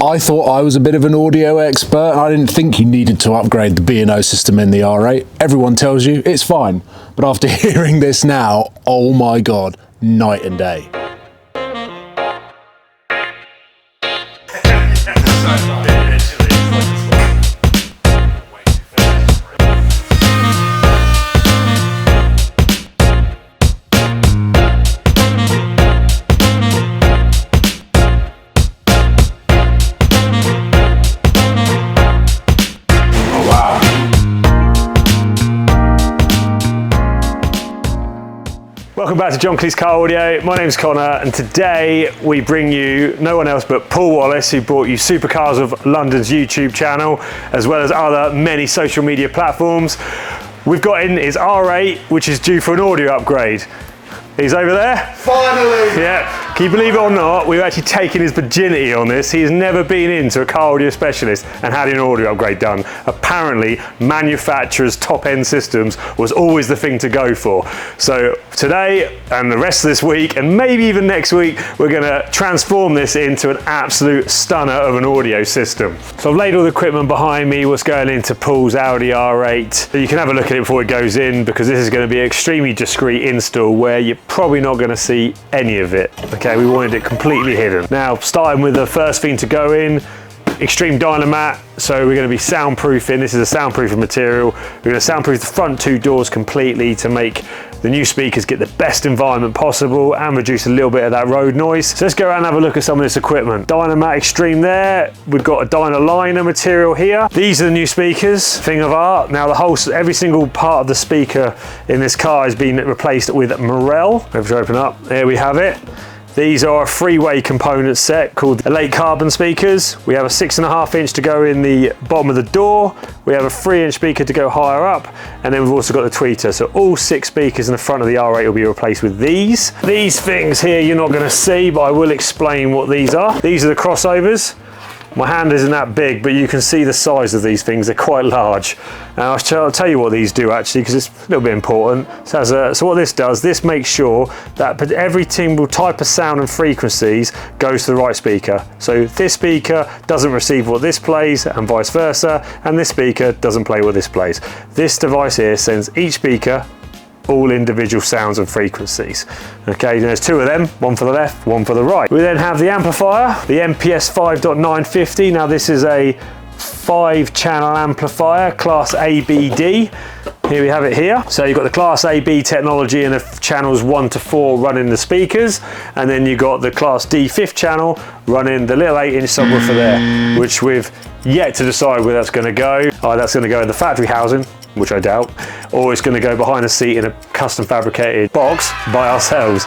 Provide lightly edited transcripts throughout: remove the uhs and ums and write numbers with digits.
I thought I was a bit of an audio expert, and I didn't think you needed to upgrade the B&O system in the R8. Everyone tells you it's fine. But after hearing this now, oh my God, night and day. Welcome back to John Kleis Car Audio. My name's Connor, and today we bring you no one else but Paul Wallace, who brought you Supercars of London's YouTube channel, as well as other many social media platforms. We've got in his R8, which is due for an audio upgrade. He's over there. Finally! Yeah, can you believe it or not, we've actually taken his virginity on this. He has never been into a car audio specialist and had an audio upgrade done. Apparently, manufacturers' top-end systems was always the thing to go for. So today, and the rest of this week, and maybe even next week, we're gonna transform this into an absolute stunner of an audio system. So I've laid all the equipment behind me, what's going into Paul's Audi R8. So you can have a look at it before it goes in, because this is gonna be an extremely discreet install where you're probably not going to see any of it. Okay, we wanted it completely hidden. Now, starting with the first thing to go in, extreme dynamat. So we're going to be soundproofing. This is a soundproofing material. We're going to soundproof the front two doors completely to make the new speakers get the best environment possible and reduce a little bit of that road noise. So let's go around and have a look at some of this equipment. Dynamat extreme there. We've got a Dynaliner material here. These are the new speakers, thing of art. Now every single part of the speaker in this car has been replaced with Morel. If you open up, there we have it. These are a three-way component set called Elate Carbon speakers. We have a 6.5 inch to go in the bottom of the door. We have a 3-inch speaker to go higher up. And then we've also got the tweeter. So all 6 speakers in the front of the R8 will be replaced with these. These things here you're not gonna see, but I will explain what these are. These are the crossovers. My hand isn't that big, but you can see the size of these things. They're quite large. Now I'll tell you what these do actually, because it's a little bit important. So what this does, this makes sure that every single type of sound and frequencies goes to the right speaker. So this speaker doesn't receive what this plays and vice versa, and this speaker doesn't play what this plays. This device here sends each speaker all individual sounds and frequencies. Okay, there's 2 of them, one for the left, one for the right. We then have the amplifier, the MPS 5.950. Now this is a 5-channel amplifier, class ABD. Here we have it here. So you've got the class AB technology and the channels 1 to 4 running the speakers, and then you've got the class D 5th channel running the little 8-inch subwoofer there, which we've yet to decide where that's going to go. That's going to go in the factory housing, which I doubt, or it's going to go behind the seat in a custom fabricated box by ourselves.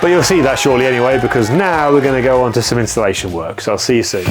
But you'll see that shortly anyway, because now we're going to go on to some installation work. So I'll see you soon.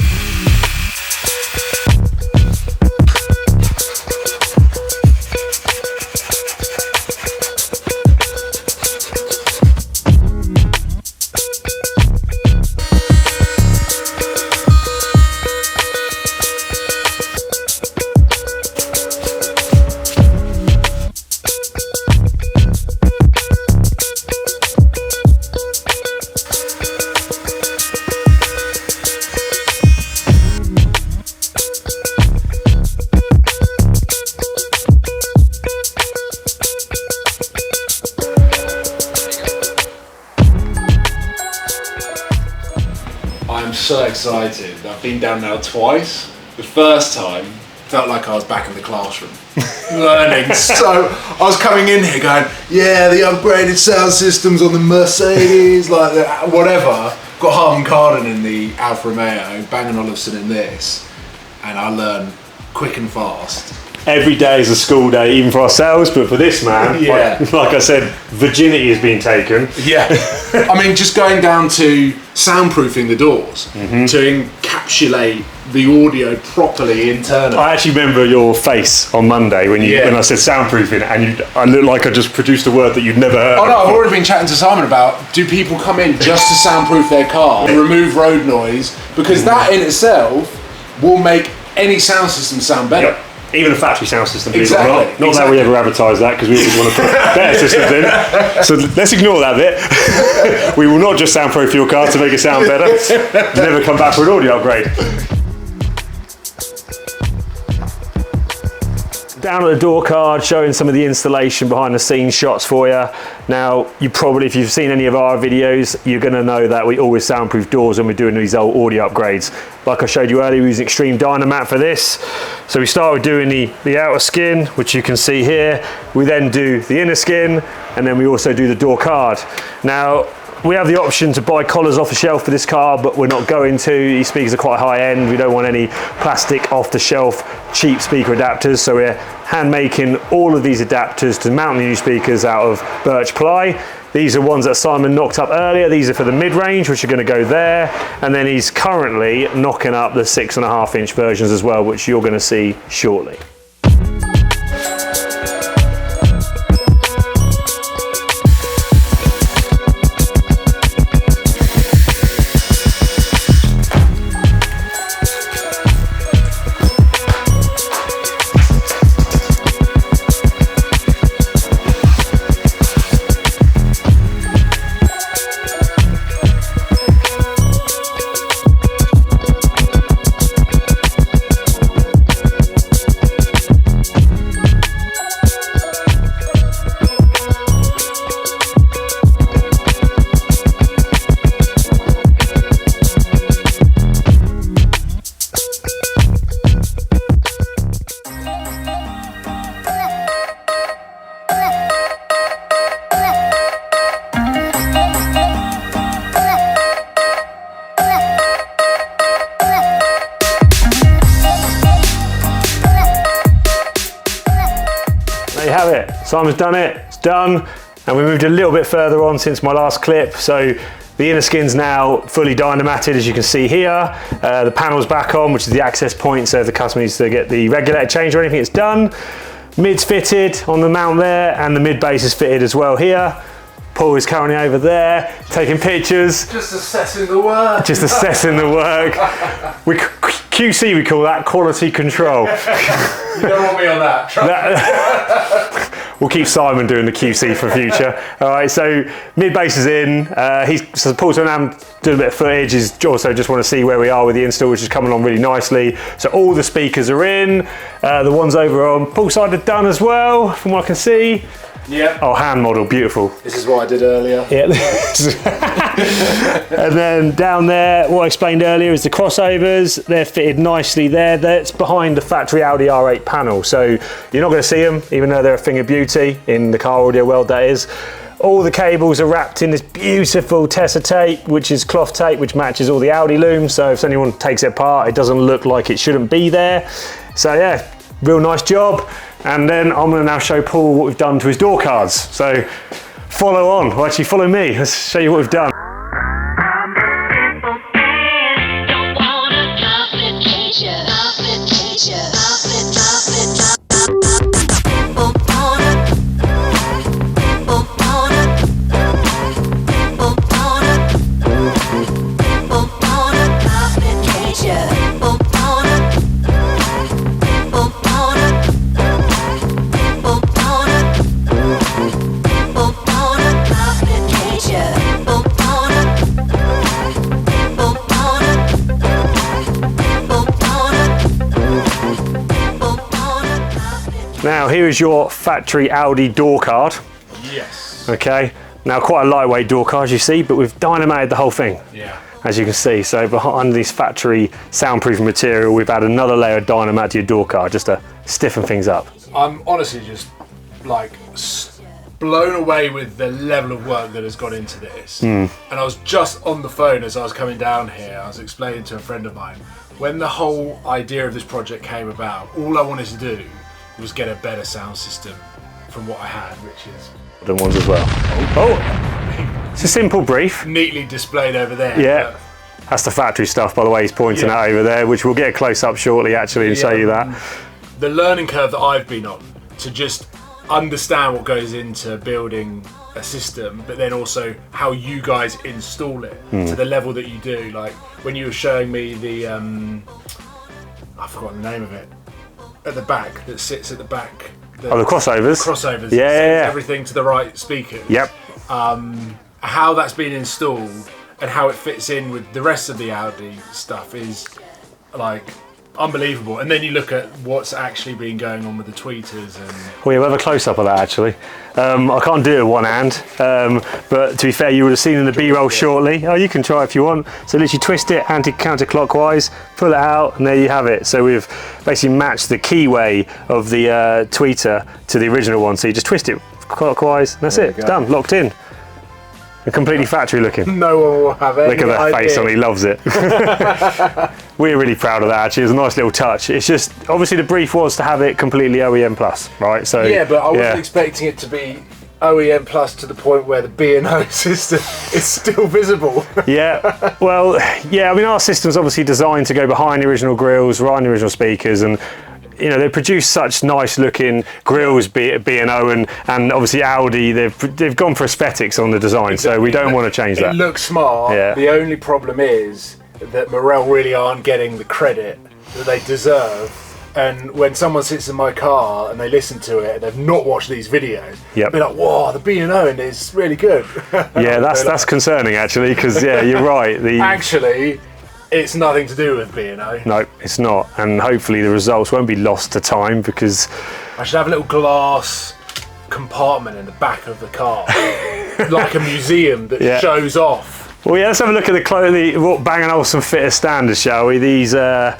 I'm so excited. I've been down now twice. The first time felt like I was back in the classroom learning. So I was coming in here going, yeah, the upgraded sound systems on the Mercedes, like the, whatever. Got Harman Kardon in the Alfa Romeo, Bang & Olufsen in this, and I learn quick and fast. Every day is a school day, even for ourselves, but for this man, yeah. like I said, virginity is being taken. Yeah. I mean, just going down to soundproofing the doors to encapsulate the audio properly internally. I actually remember your face on Monday when I said soundproofing, and I looked like I just produced a word that you'd never heard. Oh no, I've already been chatting to Simon about, do people come in just to soundproof their car, remove road noise, because that in itself will make any sound system sound better. Even a factory sound system, believe it or not. Not that we ever advertise that, because we always want to put better systems in. So let's ignore that bit. We will not just soundproof your car to make it sound better. Never come back for an audio upgrade. Down at the door card, showing some of the installation behind the scenes shots for you. Now, you probably, if you've seen any of our videos, you're going to know that we always soundproof doors when we're doing these old audio upgrades. Like I showed you earlier, we use Extreme Dynamat for this. So we start with doing the outer skin, which you can see here. We then do the inner skin, and then we also do the door card. Now, we have the option to buy collars off the shelf for this car, but we're not going to. These speakers are quite high end. We don't want any plastic off the shelf cheap speaker adapters, so we're hand making all of these adapters to mount the new speakers out of birch ply. These are ones that Simon knocked up earlier. These are for the mid-range, which are going to go there, and then he's currently knocking up the 6.5-inch versions as well, which you're going to see shortly. There you have it. Simon's done it. It's done. And we moved a little bit further on since my last clip. So the inner skin's now fully dynamated, as you can see here. The panel's back on, which is the access point. So if the customer needs to get the regulator changed or anything, it's done. Mid's fitted on the mount there, and the mid base is fitted as well here. Paul is currently over there taking pictures. Just assessing the work. Just assessing the work. QC, we call that, quality control. You don't want me on that. We'll keep Simon doing the QC for future. All right, so mid bass is in. So Paul's doing a bit of footage. He's also just want to see where we are with the install, which is coming on really nicely. So all the speakers are in. The ones over on Paul's side are done as well, from what I can see. Yeah. Oh, hand model, beautiful. This is what I did earlier. Yeah. And then down there, what I explained earlier is the crossovers. They're fitted nicely there. That's behind the factory Audi R8 panel. So you're not going to see them, even though they're a thing of beauty in the car audio world, that is. All the cables are wrapped in this beautiful Tessa tape, which is cloth tape, which matches all the Audi looms. So if anyone takes it apart, it doesn't look like it shouldn't be there. So yeah, real nice job. And then I'm going to now show Paul what we've done to his door cards. So follow on, or actually follow me. Let's show you what we've done. Now here is your factory Audi door card. Yes. Okay. Now quite a lightweight door card, as you see, but we've dynamated the whole thing. Yeah. As you can see, so behind this factory soundproofing material, we've added another layer of dynamat to your door card just to stiffen things up. I'm honestly just like blown away with the level of work that has gone into this. And I was just on the phone as I was coming down here. I was explaining to a friend of mine, when the whole idea of this project came about, all I wanted to do was get a better sound system from what I had, which is The ones as well. Oh, it's a simple brief. Neatly displayed over there. Yeah, that's the factory stuff, by the way, he's pointing out over there, which we'll get a close up shortly actually and show you that. The learning curve that I've been on to just understand what goes into building a system, but then also how you guys install it to the level that you do. Like when you were showing me the, I forgot the name of it. at the back that sits at the back. The crossovers. Crossovers. Yeah. Everything to the right speakers. Yep. How that's been installed and how it fits in with the rest of the Audi stuff is like unbelievable. And then you look at what's actually been going on with the tweeters and. Well, yeah, we'll have a close up of that actually. I can't do it with one hand, but to be fair, you would have seen in the B-roll shortly. Oh, you can try if you want. So literally twist it counterclockwise, pull it out, and there you have it. So we've basically matched the keyway of the tweeter to the original one. So you just twist it clockwise, and that's it. It's done, locked in. And completely factory looking. No one will have any Look at that face on, he loves it. We're really proud of that actually. It's a nice little touch. It's just, obviously the brief was to have it completely OEM plus, right? So yeah, but I wasn't expecting it to be OEM plus to the point where the B&O system is still visible. Yeah, well, yeah, I mean our system's obviously designed to go behind the original grills, right on the original speakers, and you know, they produce such nice looking grills, B&O and obviously Audi, they've gone for aesthetics on the design, exactly. So we don't want to change that. It looks smart. Yeah. The only problem is that Morel really aren't getting the credit that they deserve. And when someone sits in my car and they listen to it and they've not watched these videos, they'll be like, whoa, the B&O in it's really good. Yeah, that's concerning actually, because yeah, you're right. Actually, it's nothing to do with B&O. No, it's not. And hopefully the results won't be lost to time because... I should have a little glass compartment in the back of the car. Like a museum that shows off. Well, yeah, let's have a look at what Bang & Olufsen fitter standards, shall we? These, how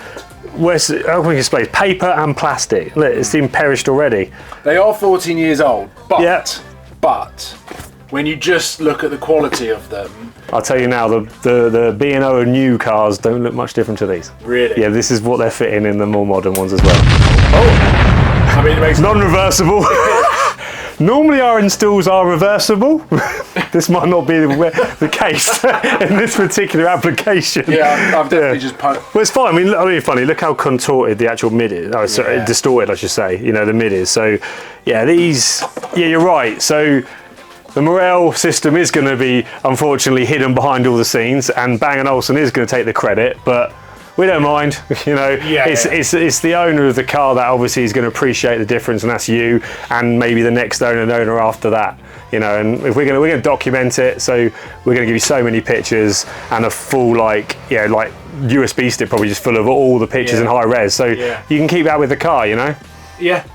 can we explain? Paper and plastic. Look, it's been perished already. They are 14 years old, but when you just look at the quality of them, I'll tell you now, the B&O new cars don't look much different to these. Really? Yeah, this is what they're fitting in the more modern ones as well. Oh! I mean, it makes non-reversible. Normally our installs are reversible. This might not be the case in this particular application. Yeah, I've definitely just... Well, it's fine. I mean, funny, look how contorted the actual mid is. Oh, sorry, distorted, I should say. You know, the mid is. So, yeah, you're right. So, the Morel system is going to be, unfortunately, hidden behind all the scenes, and Bang & Olufsen is going to take the credit, but we don't mind, you know. It's the owner of the car that obviously is going to appreciate the difference, and that's you, and maybe the next owner after that, you know. And if we're going to document it, so we're going to give you so many pictures and a full like USB stick, probably just full of all the pictures in high res, so you can keep that with the car, you know. Yeah.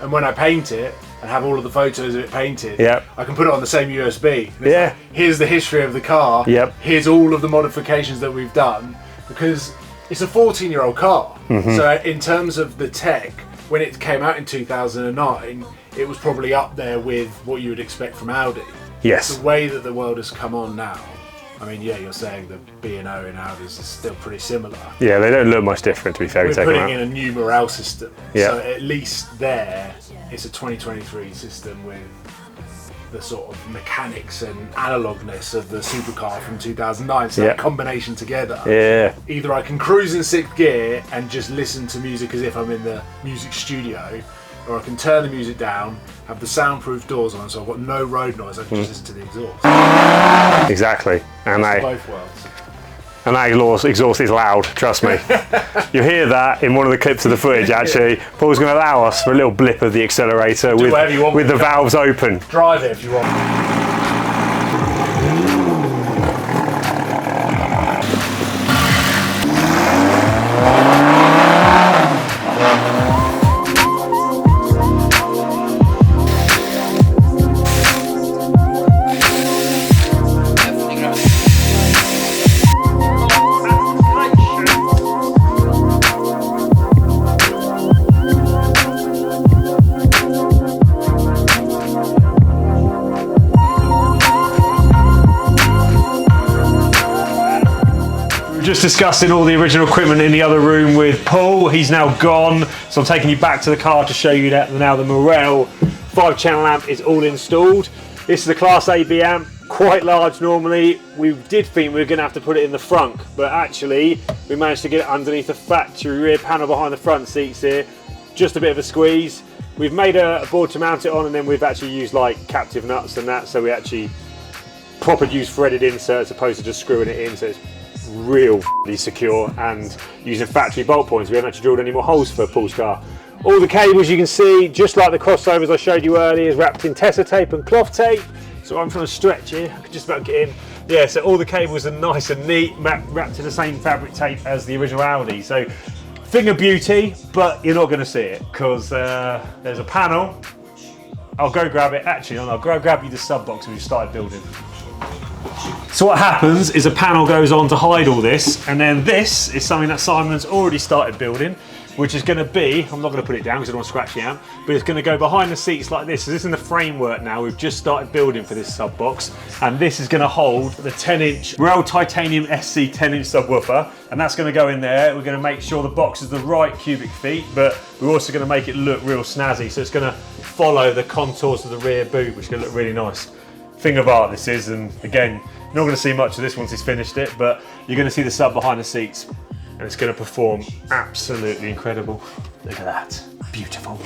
And when I paint it and have all of the photos of it painted, I can put it on the same USB. Like, here's the history of the car. Here's all of the modifications that we've done, because it's a 14-year-old car. So in terms of the tech, when it came out in 2009, it was probably up there with what you would expect from Audi. Yes. The way that the world has come on now, I mean, yeah, you're saying the B&O in Audis is still pretty similar. Yeah, they don't look much different, to be fair. We're putting in a new Morel system. So at least there, it's a 2023 system with the sort of mechanics and analogness of the supercar from 2009. So that combination together. Either I can cruise in 6th gear and just listen to music as if I'm in the music studio, or I can turn the music down, have the soundproof doors on, so I've got no road noise, I can just listen to the exhaust. Exactly. And both worlds. And that exhaust is loud, trust me. You'll hear that in one of the clips of the footage actually. Paul's going to allow us for a little blip of the accelerator with the valves open. Drive it if you want. Just discussing all the original equipment in the other room with Paul. He's now gone, so I'm taking you back to the car to show you that now the Morel 5-channel amp is all installed. This is the Class AB amp, quite large normally. We did think we were going to have to put it in the front, but actually we managed to get it underneath the factory rear panel behind the front seats here. Just a bit of a squeeze. We've made a board to mount it on, and then we've actually used like captive nuts and that, so we actually proper use threaded inserts as opposed to just screwing it in, so it's real secure, and using factory bolt points. We haven't actually drilled any more holes for Paul's car. All the cables you can see, just like the crossovers I showed you earlier, is wrapped in Tessa tape and cloth tape. So I'm trying to stretch here, I can just about get in. Yeah, so all the cables are nice and neat, wrapped in the same fabric tape as the original Audi. So thing of beauty, but you're not going to see it because there's a panel. I'll go grab it. Actually, I'll grab you the sub box we've started building. So what happens is a panel goes on to hide all this, and then this is something that Simon's already started building, which is going to be, I'm not going to put it down because I don't want to scratch the amp, but it's going to go behind the seats like this. So this is in the framework now. We've just started building for this sub box, and this is going to hold the 10-inch Morel Titanium SC 10-inch subwoofer, and that's going to go in there. We're going to make sure the box is the right cubic feet, but we're also going to make it look real snazzy. So it's going to follow the contours of the rear boot, which is going to look really nice. Thing of art this is, and again, you're not going to see much of this once he's finished it, but you're going to see the sub behind the seats, and it's going to perform absolutely incredible. Look at that, beautiful.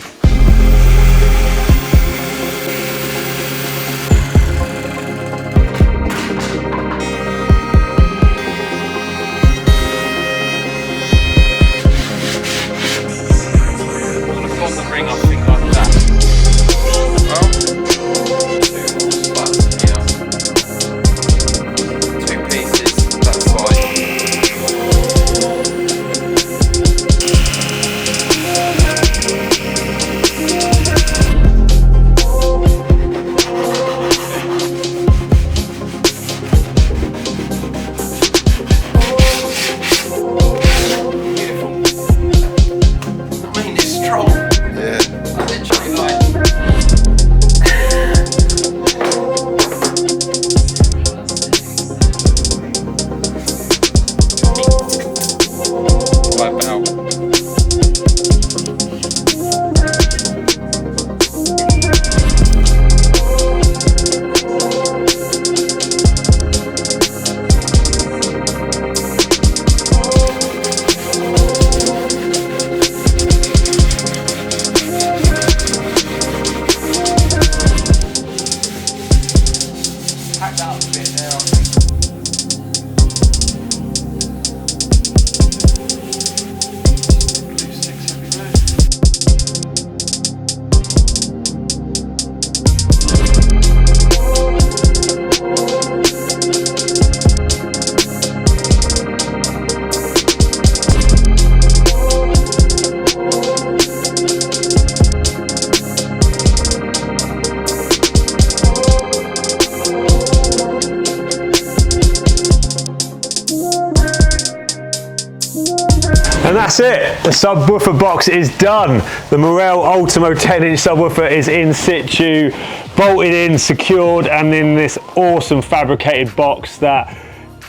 And that's it, the subwoofer box is done. The Morel Ultimo 10-inch subwoofer is in situ, bolted in, secured, and in this awesome fabricated box that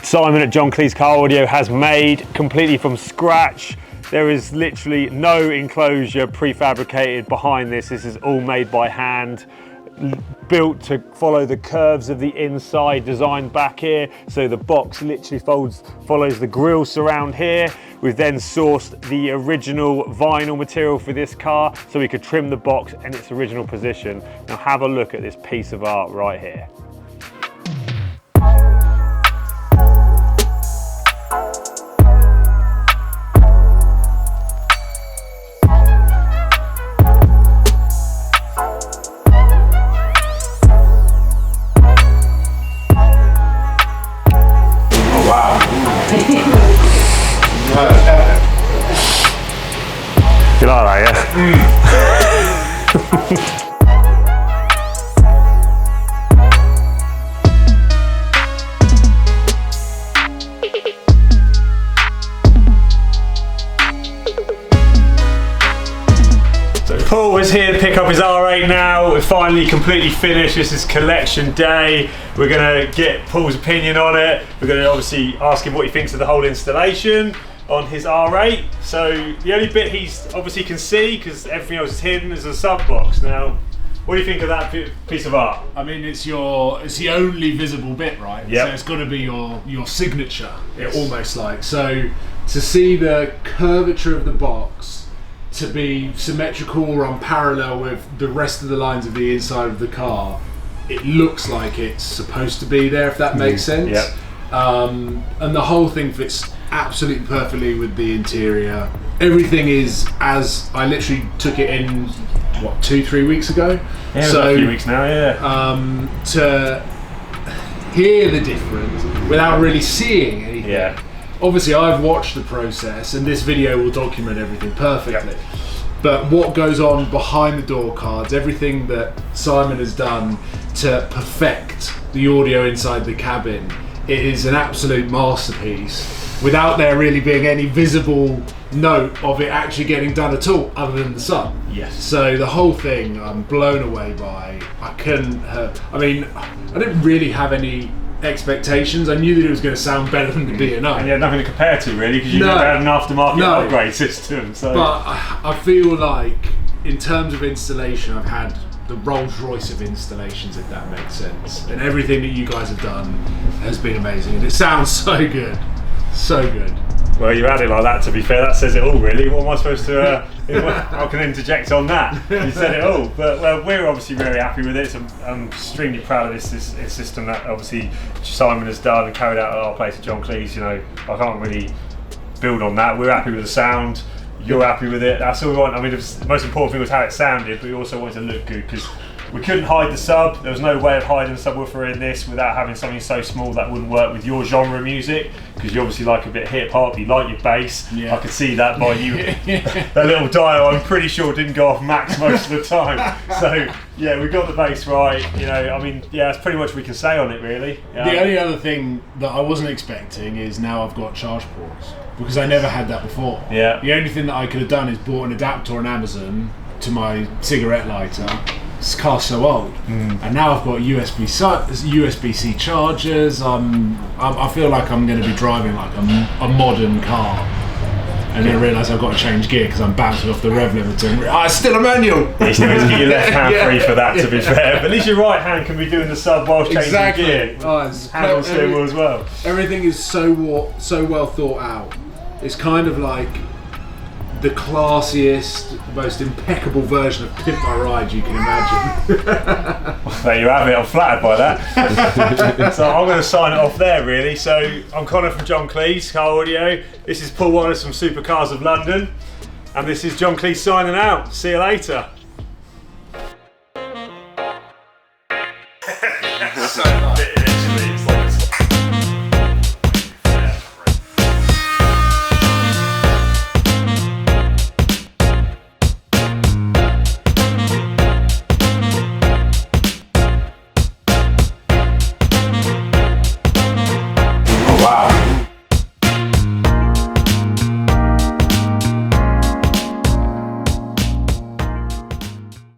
Simon at John Kleis Car Audio has made completely from scratch. There is literally no enclosure prefabricated behind this. This is all made by hand, built to follow the curves of the inside, designed back here. So the box literally follows the grille surround here. We've then sourced the original vinyl material for this car so we could trim the box in its original position. Now have a look at this piece of art right here. You like that, yeah? So Paul is here to pick up his R8 now. We're finally completely finished. This is collection day. We're going to get Paul's opinion on it. We're going to obviously ask him what he thinks of the whole installation on his R8. So the only bit he's obviously can see, because everything else is hidden, is the sub box. Now, what do you think of that piece of art? I mean, it's the only visible bit, right? Yep. So it's got to be your signature. Yes. Almost like. So to see the curvature of the box to be symmetrical or on parallel with the rest of the lines of the inside of the car, it looks like it's supposed to be there, if that makes sense. Yep. And the whole thing fits absolutely perfectly with the interior. Everything is as I literally took it in, what, 2-3 weeks ago? Yeah, so, a few weeks now, yeah. To hear the difference without really seeing anything. Yeah. Obviously, I've watched the process, and this video will document everything perfectly. Yep. But what goes on behind the door cards, everything that Simon has done to perfect the audio inside the cabin, it is an absolute masterpiece without there really being any visible note of it actually getting done at all, other than the sub. Yes. So the whole thing I'm blown away by. I didn't really have any expectations. I knew that it was going to sound better than the B&O. And you had nothing to compare to really, because you never had an aftermarket upgrade system. So. But I feel like in terms of installation, I've had the Rolls Royce of installations, if that makes sense. And everything that you guys have done has been amazing, and it sounds so good, so good. Well, you had it like that, to be fair. That says it all, really. What am I supposed to... I can interject on that. You said it all. But well, we're obviously very happy with it. So I'm extremely proud of this system that obviously Simon has done and carried out at our place at John Kleis. You know, I can't really build on that. We're happy with the sound. You're happy with it. That's all we want. I mean, the most important thing was how it sounded, but we also wanted to look good, because we couldn't hide the sub. There was no way of hiding the subwoofer in this without having something so small that wouldn't work with your genre music, because you obviously like a bit of hip hop, you like your bass. Yeah. I could see that by you. That little dial, I'm pretty sure, didn't go off max most of the time. So yeah, we got the bass right. You know, I mean, yeah, that's pretty much what we can say on it, really. The only other thing that I wasn't expecting is now I've got charge ports, because I never had that before. Yeah. The only thing that I could have done is bought an adapter on Amazon to my cigarette lighter. This car's so old, and now I've got USB-C chargers. I feel like I'm going to be driving like a modern car, and then realise I've got to change gear because I'm bouncing off the rev limiter. It's still a manual. You still need to get your left hand free for that, to be fair. But at least your right hand can be doing the sub whilst changing gear. Hand on steering wheel as well. Everything is so well thought out. It's kind of like the classiest, most impeccable version of Pimp My Ride you can imagine. There you have it, I'm flattered by that. So I'm going to sign it off there, really. So I'm Connor from John Kleis, Car Audio. This is Paul Wallace from Supercars of London. And this is John Kleis signing out. See you later.